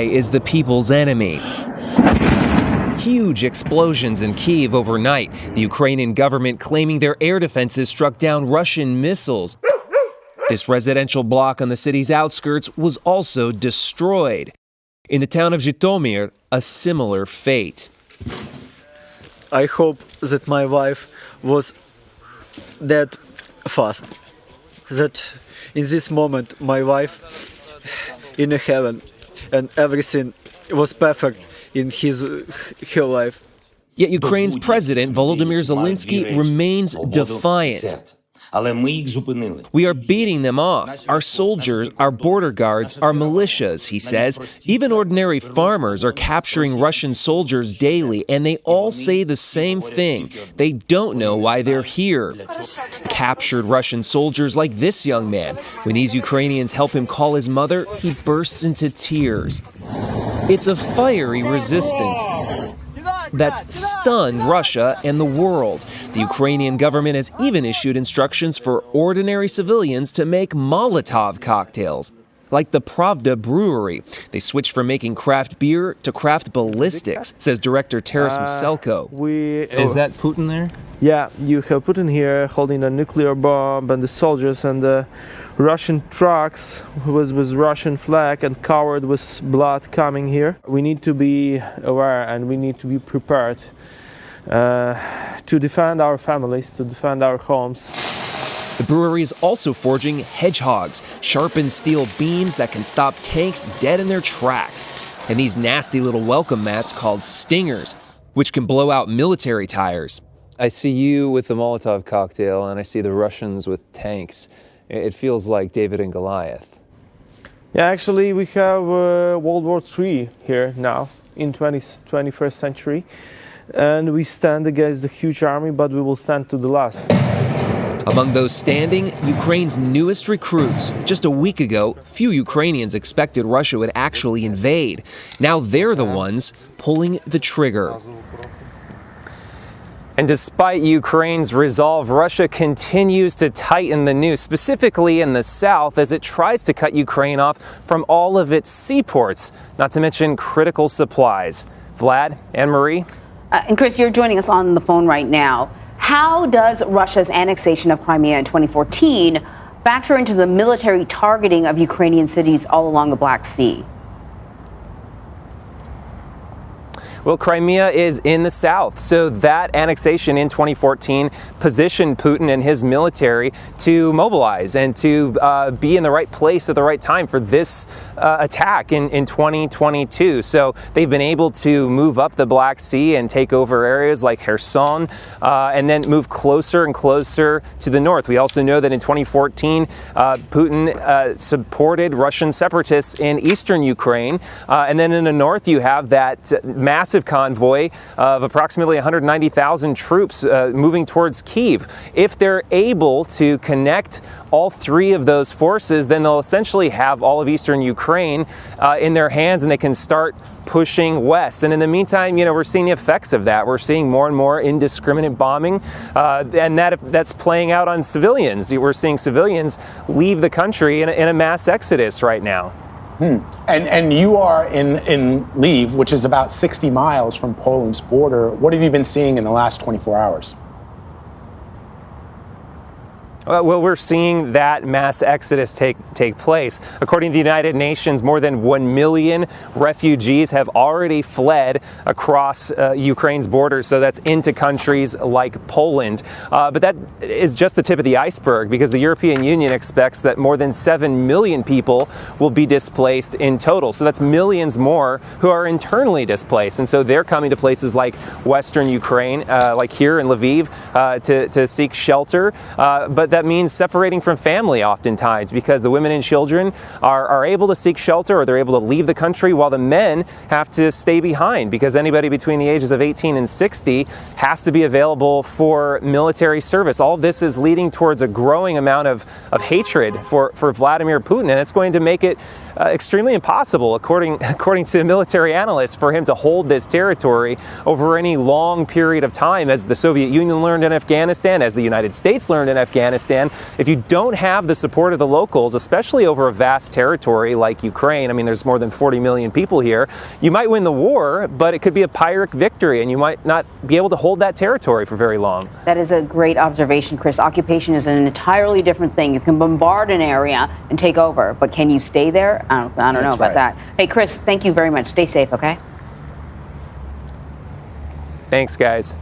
is the people's enemy. Huge explosions in Kyiv overnight, the Ukrainian government claiming their air defenses struck down Russian missiles. This residential block on the city's outskirts was also destroyed. In the town of Zhytomyr, a similar fate. I hope that my wife was dead fast. That in this moment my wife in heaven and everything was perfect in her life. Yet Ukraine's president Volodymyr Zelensky remains defiant. We are beating them off. Our soldiers, our border guards, our militias, he says. Even ordinary farmers are capturing Russian soldiers daily, and they all say the same thing. They don't know why they're here. Captured Russian soldiers like this young man. When these Ukrainians help him call his mother, he bursts into tears. It's a fiery resistance that's stunned Russia and the world. The Ukrainian government has even issued instructions for ordinary civilians to make Molotov cocktails, like the Pravda brewery. They switched from making craft beer to craft ballistics, says director Taras Muselko. Is that Putin there? Yeah, you have Putin here holding a nuclear bomb, and the soldiers and the Russian trucks with Russian flag and covered with blood coming here. We need to be aware and we need to be prepared to defend our families, to defend our homes. The brewery is also forging hedgehogs, sharpened steel beams that can stop tanks dead in their tracks, and these nasty little welcome mats called stingers, which can blow out military tires. I see you with the Molotov cocktail, and I see the Russians with tanks. It feels like David and Goliath. Yeah, actually, we have World War III here now in 21st century, and we stand against the huge army, but we will stand to the last. Among those standing, Ukraine's newest recruits. Just a week ago, few Ukrainians expected Russia would actually invade. Now they're the ones pulling the trigger. And despite Ukraine's resolve, Russia continues to tighten the noose, specifically in the south, as it tries to cut Ukraine off from all of its seaports, not to mention critical supplies. Vlad, Anne-Marie? And Chris, you're joining us on the phone right now. How does Russia's annexation of Crimea in 2014 factor into the military targeting of Ukrainian cities all along the Black Sea? Well, Crimea is in the south, so that annexation in 2014 positioned Putin and his military to mobilize and to be in the right place at the right time for this attack in 2022. So they've been able to move up the Black Sea and take over areas like Kherson and then move closer and closer to the north. We also know that in 2014, Putin supported Russian separatists in eastern Ukraine. And then in the north, you have that massive convoy of approximately 190,000 troops moving towards Kyiv. If they're able to connect all three of those forces, then they'll essentially have all of eastern Ukraine in their hands, and they can start pushing west. And in the meantime, we're seeing the effects of that. We're seeing more and more indiscriminate bombing, and that's playing out on civilians. We're seeing civilians leave the country in a mass exodus right now. And you are in Lviv, which is about 60 miles from Poland's border. What have you been seeing in the last 24 hours? Well, we're seeing that mass exodus take place. According to the United Nations, more than 1 million refugees have already fled across Ukraine's borders, so that's into countries like Poland. But that is just the tip of the iceberg, because the European Union expects that more than 7 million people will be displaced in total. So that's millions more who are internally displaced. And so they're coming to places like Western Ukraine, like here in Lviv, to seek shelter. But that means separating from family oftentimes, because the women and children are able to seek shelter, or they're able to leave the country, while the men have to stay behind, because anybody between the ages of 18 and 60 has to be available for military service. All of this is leading towards a growing amount of hatred for Vladimir Putin, and it's going to make it extremely impossible, according to military analysts, for him to hold this territory over any long period of time, as the Soviet Union learned in Afghanistan, as the United States learned in Afghanistan. Afghanistan, if you don't have the support of the locals, especially over a vast territory like Ukraine, I mean, there's more than 40 million people here, you might win the war, but it could be a Pyrrhic victory, and you might not be able to hold that territory for very long. That is a great observation, Chris. Occupation is an entirely different thing. You can bombard an area and take over, but can you stay there? I don't know about that. Hey, Chris, thank you very much. Stay safe, okay? Thanks, guys.